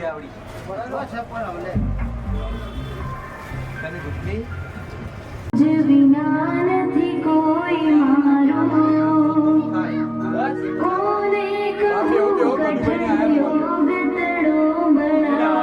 આવડી વિના નથી કોઈ મારો કોને કહું કઠણ યોગ તડો બનાવ્યો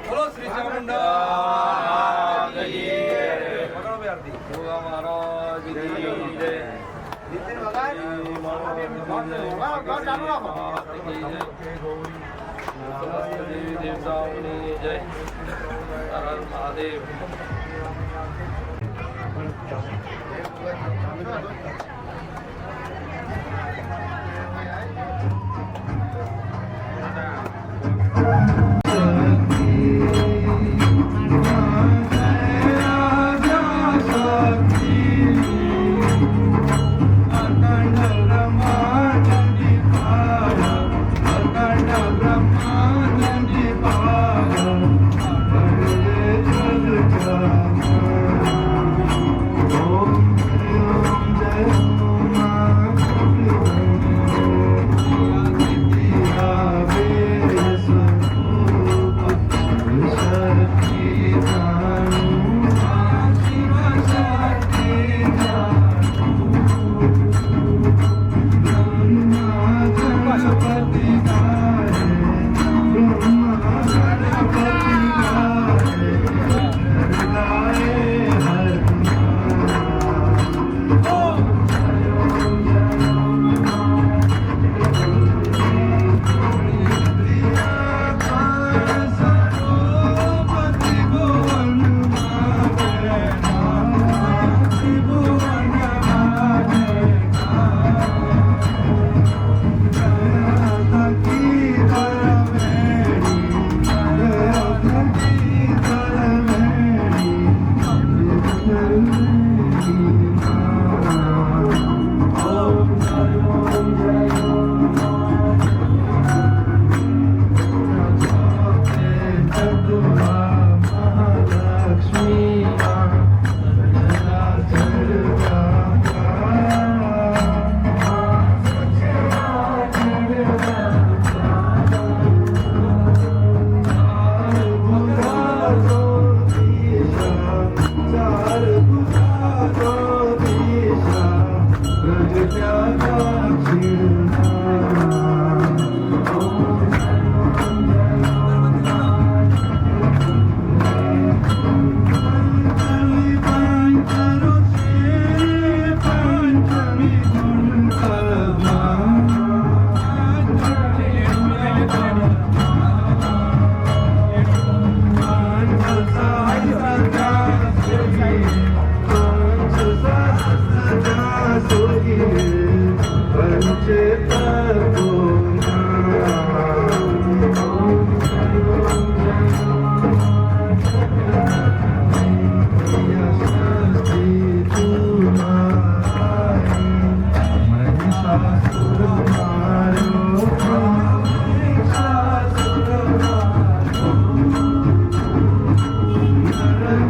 બોલો શ્રી ચામુંડા મહારાજ દેવતાઓની જય મહાદેવ Om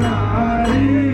ગૌરી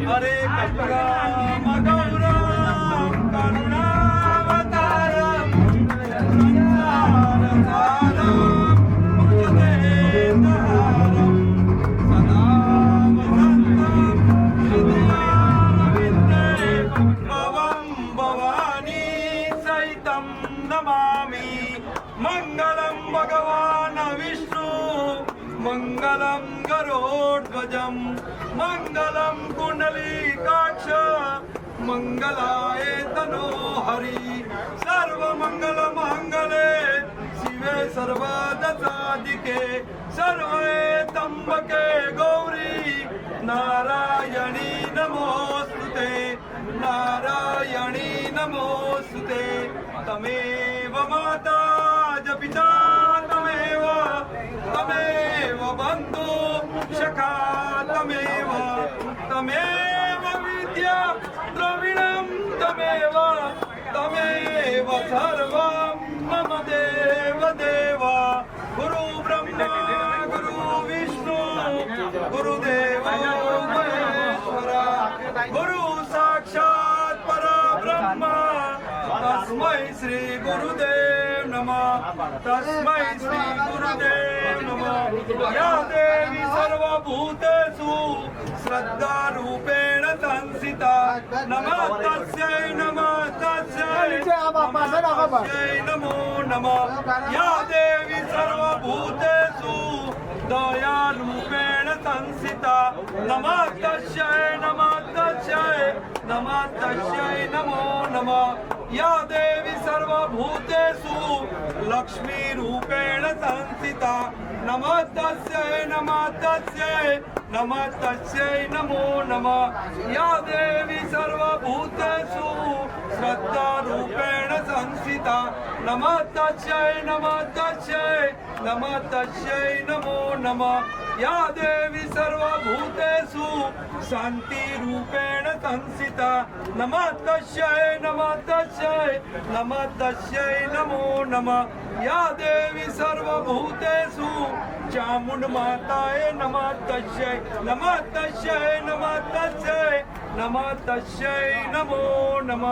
હરે કલ્પરામ ગૌરમ કરુણાવતારમ સંસારસારમ ભુજગેન્દ્રહારમ સદા વસંતમ હૃદયારવિંદે ભવં ભવાની સહિતં નમામિ મંગલં ભગવાન વિષ્ણુ મંગલં ગરુડધ્વજં મંગલં કુંડલીકાક્ષ મંગલાય તનો હરિ સર્વમંગલ મંગલે શિવે સર્વદસાધિકે સર્વે ત્રંબકે ગૌરી નારાયણી નમોસ્તુતે નારાયણી નમોસ્તુતે તમેવ માતા જ પિતા તમેવ બંધુ સખા તમેવ વિદ્યા દ્રવિણમ તમેવ સર્વં મમ દેવ ગુરુ બ્રહ્મા ગુરુ વિષ્ણુ ગુરુદેવ મહેશ્વરા ગુરુ સાક્ષાત પરબ્રહ્મ તસ્મૈ શ્રી ગુરુદેવ નમઃ તસ્મૈ શ્રી ગુરુદેવ નમઃ યા દેવી સર્વભૂતેષુ શ્રદ્ધા રૂપેણ સંસ્થિતા નમઃ તસ્यै નમો નમઃ યા દેવી સર્વભૂતેષુ દયારૂપેણ સંસ્થિતા નમઃ તસ્यै નમો નમઃ યા દેવી સર્વભૂતેષુ લક્ષ્મીરૂપેણ સંસ્થિતા નમઃ તસ્यै નમો નમઃ યા દેવી સર્વભૂતેષુ શ્રદ્ધારૂપેણ સંસ્થિતા નમઃ તસ્यै નમો નમઃ યા દેવી સર્વભૂતેષુ શાંતિરૂપેણ સંસ્થિતા નમઃ તસ્यै નમો નમઃ યા દેવી સર્વભૂતેષુ ચામુંડ માતાય નમઃ તસ્यै નમો નમઃ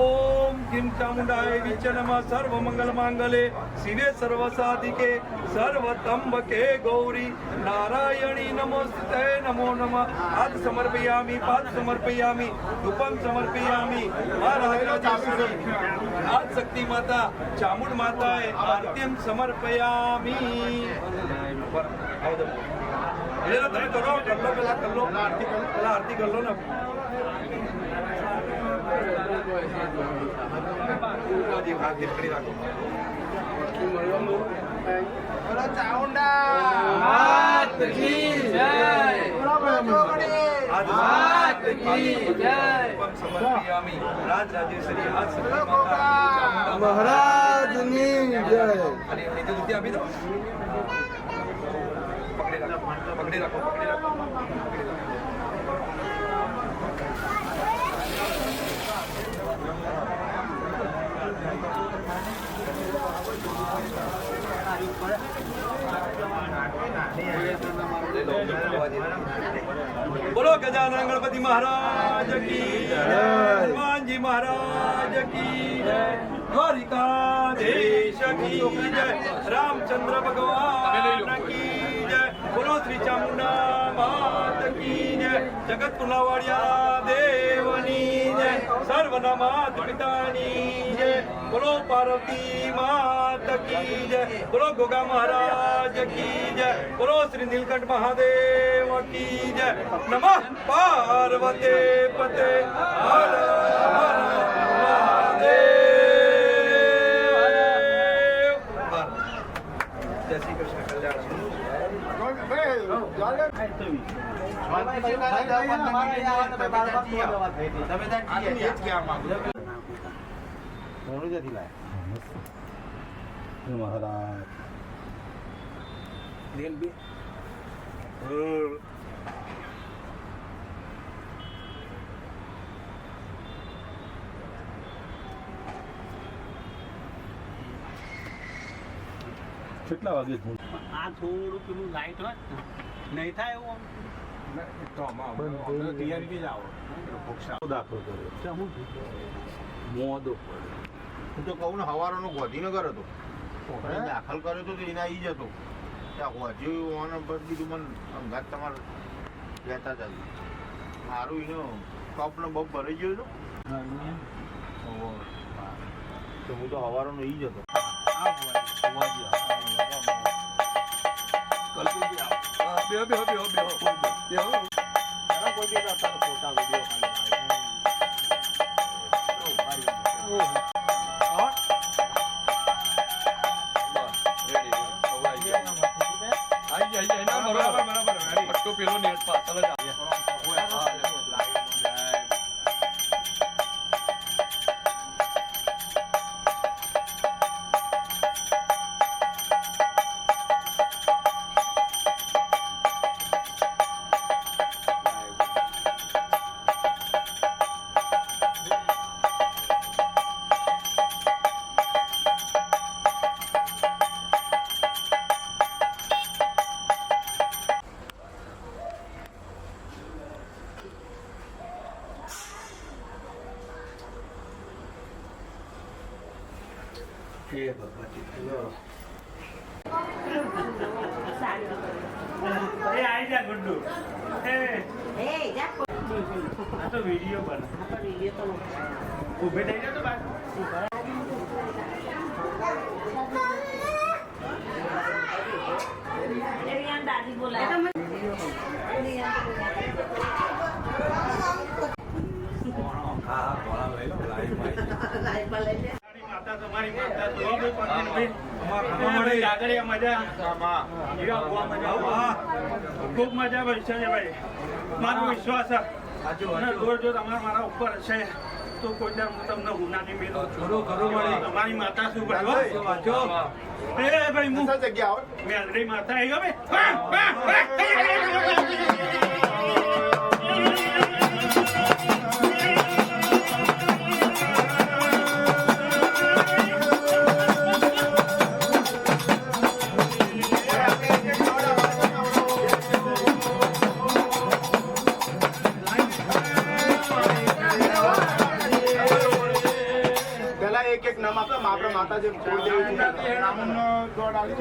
ઓમ કિમ ચામુંડાય વિચ નમઃ સર્વમંગલ માંગલે શિવે સર્વસાધિકે સર્વતંબકે ગૌરી નારાયણી નમોસ્તે નમો નમઃ હાથ સમર્પયામિ પાદ સમર્પયામિ ધૂપમ સમર્પયામિ મહારાજ આદ શક્તિ માતા ચામુંડ માતાએ આરત્યમ સમર્પયામિ લેલો તમે કરો પેલા આરતી કર લો ને મહારાજની જય. આપી દો પકડી રાખો બોલો ગજાનન ગણપતિ મહારાજ કી જય, હનુમાનજી મહારાજ કી જય, દ્વારિકાધીશ કી જય, રામચંદ્ર ભગવાન કી જય, બોલો શ્રી ચામુંડા માત કી જય, જગત પુલાવાડિયા દેવની જય, સર્વના માત પિતાની જય, બોલો પાર્વતી માત કી જય, બોલો ગોગા મહારાજ કી જય, બોલો શ્રી નીલકંઠ મહાદેવ કી જય, નમઃ પાર્વતે પતે હર હર મહાદેવ. જય શ્રી કૃષ્ણ કલ્યાણ. મહારાજ કેટલા વાગે ફોન આ થોડું પેલું લાઈટ હોય ને નહીં થાય એવું દાખલ કર્યો આમ મોદો હું તો કહું ને હવારોનો ગોધીનગર હતો એને દાખલ કર્યો તો એને આવી જતો ત્યાં ગોધી ઓન પર બીજું મને અંગાત તમારે લેતા જ મારું એનો કપનો બપ ભરાઈ ગયો હતો તો હું તો હવારોનો ઈ જ હતો પેલો નેટ પાછળ જ વિડીયો બને ઉભે થઈ જાવ તો દાદી બોલાય માતા તમારી માતા ખૂબ મજા પડશે ભાઈ મારો વિશ્વાસ છે રોજ જો તમારા મારા ઉપર છે તો કોઈ દર હું તમને ગુનાની મેળો તમારી માતા શું ભાઈ ભાઈ હું જગ્યા મેલડી માતા આવી ગયો એક નામ આપણા માતા જે છોડ દેવી નામનો દોડ આવી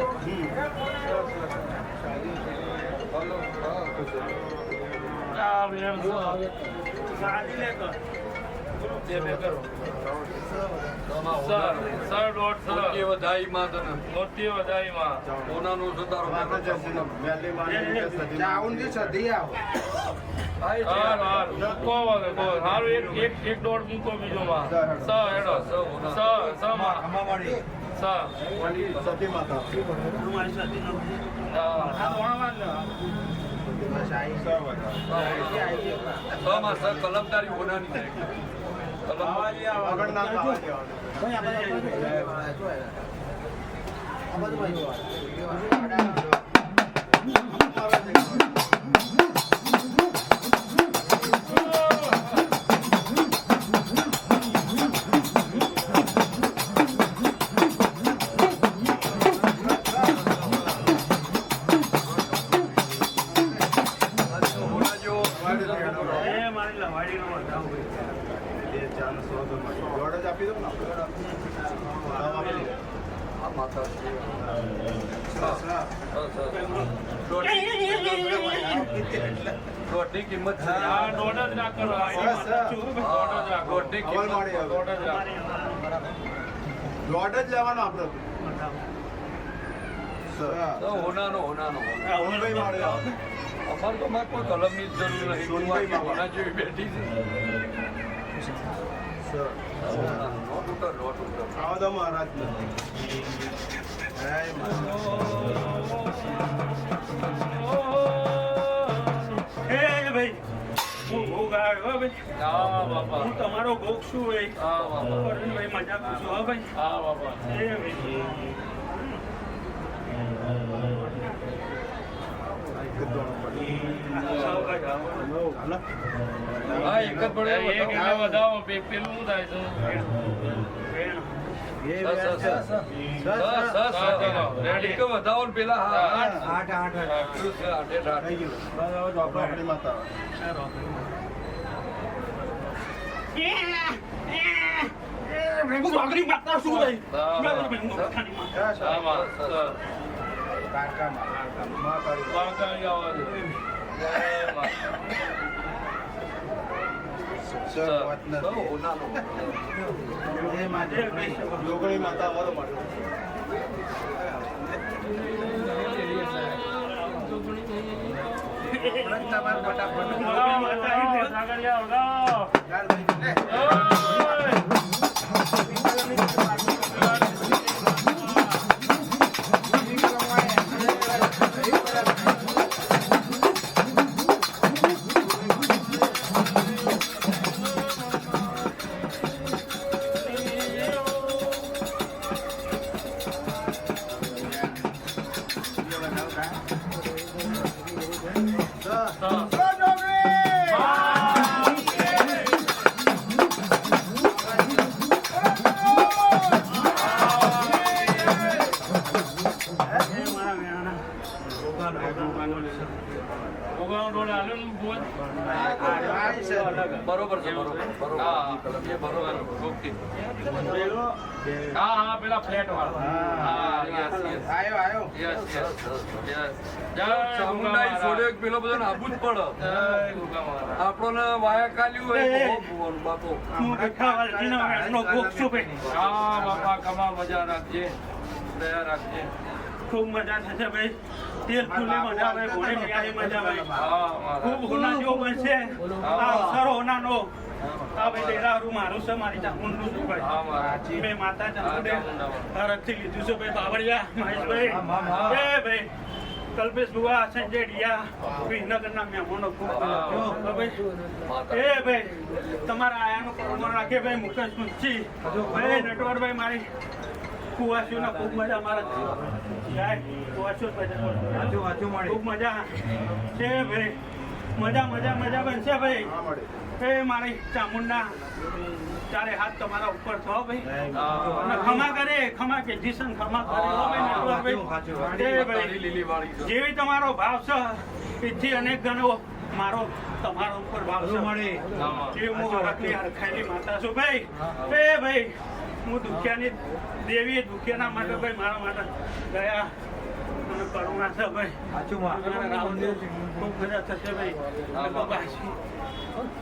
એક દોડ મૂકો બીજો માં સતી માતા કલમદારી હોનાની આગળ નામ આવે દોઢની કિંમત છે દોડ જ ના કરો લોટ જ લેવાનો આપણો હોનાનો સોનભાઈ માળે અમારે તો અમારે કોઈ કલમની જરૂર નહીં સોનભાઈ હોના જેવી બેઠી છે લોટ ઉતર આવો તો મહારાજ ભાઈ હું ભોગ આવ્યો ભાઈ હું તમારો ભોગ શું હોય ભાઈ મજા પૂછો હા ભાઈ એક જ પડે વધાવો પેલું શું થાય છે રેડી કે વધાવો ને પેલા આઠ આપણી માતા જોગણી માતા બરોબર છે બરોબર ઓકે હા પેલા ફ્લેટ વાળો આયો ચામુંડા છોડ્યો પેલો બધો આબુ જ પડે આપણને વાયા કાલ્યું હોય ભગવાન બાપો હા બાપા કમા મજા રાખજે દયા રાખજે ખૂબ મજા થશે ભાઈ તેલ ફૂલે મજા આવે ઘોડે મીઠાઈ મજા આવે ખૂબ હોના જો બનશે આ અવસરો હોનાનો આ ભાઈ ડેરારું મારું છે મારી ચામુંડનું છું ભાઈ મેં માતા ચામુંડે હરખથી લીધું છે ભાઈ બાબરિયા મહેશભાઈ એ ભાઈ કલ્પેશ બુવા સંજય ડિયા વિનગરના મહેમાનો ખૂબ ભાઈ એ ભાઈ તમારા આયાનો કોરોના રાખે ભાઈ મુકેશ મુંશી ભાઈ નટવરભાઈ મારી કુવાસીઓના ખૂબ મજા મારા ખૂબ મજા છે ભાઈ મજા બનશે ભાઈ એ મારી ચામુંડા ચારે હાથ તમારા ઉપર છો ભાઈ અને ખમા કે જીસન ખમા કરે જેવી તમારો ભાવ છે એથી અનેક ગણો મારો તમારો ઉપર ભાવ છે મળે એ હું હરખાયેલી માતા છું ભાઈ એ ભાઈ હું દુખિયાની દેવી દુખિયાના માટે ભાઈ મારા માટે ગયા અને કરુણા છે ભાઈ રામદેવ ખૂબ મજા થશે ભાઈ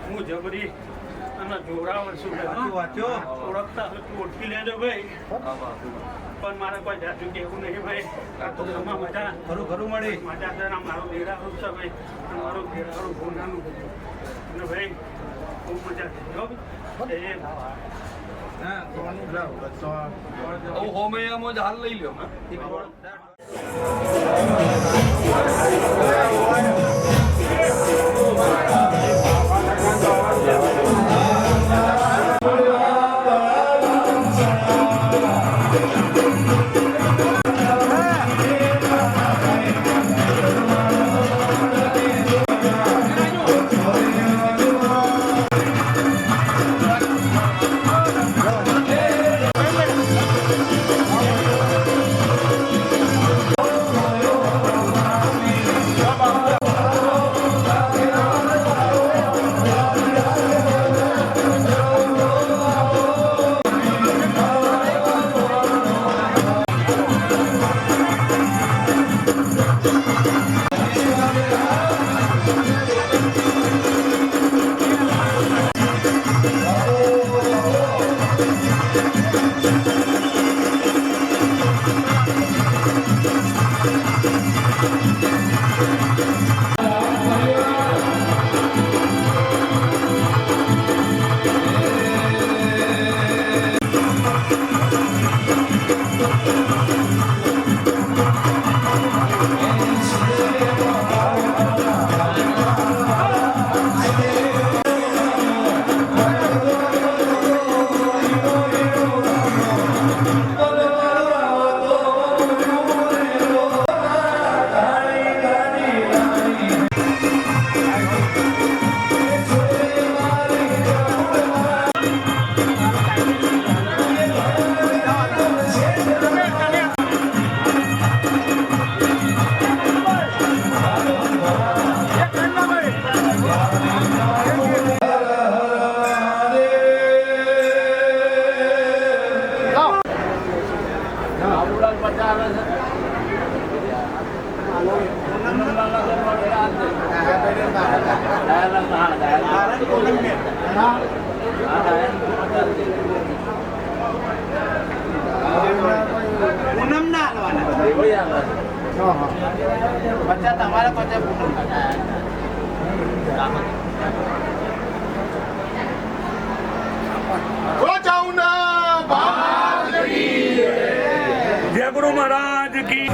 હું જબરી અને જોડાવર છું ઓળખતા ઓળખી લેજો ભાઈ પણ મારે કોઈ જાતું કેવું નહીં ભાઈ આ તો ઘરમાં મજા ખરું મળે મજા છે મારો દેરારું છે ભાઈ મારો દેરારું ભૂનાનું અને ભાઈ ખૂબ મજા થઈ હોમૈયામાં જ હાલ લઈ લ્યો ગયો પૂનમ ના હાલવાના બચ્ચા તમારે પછી પૂનમ જય ગુરુ મહારાજ કી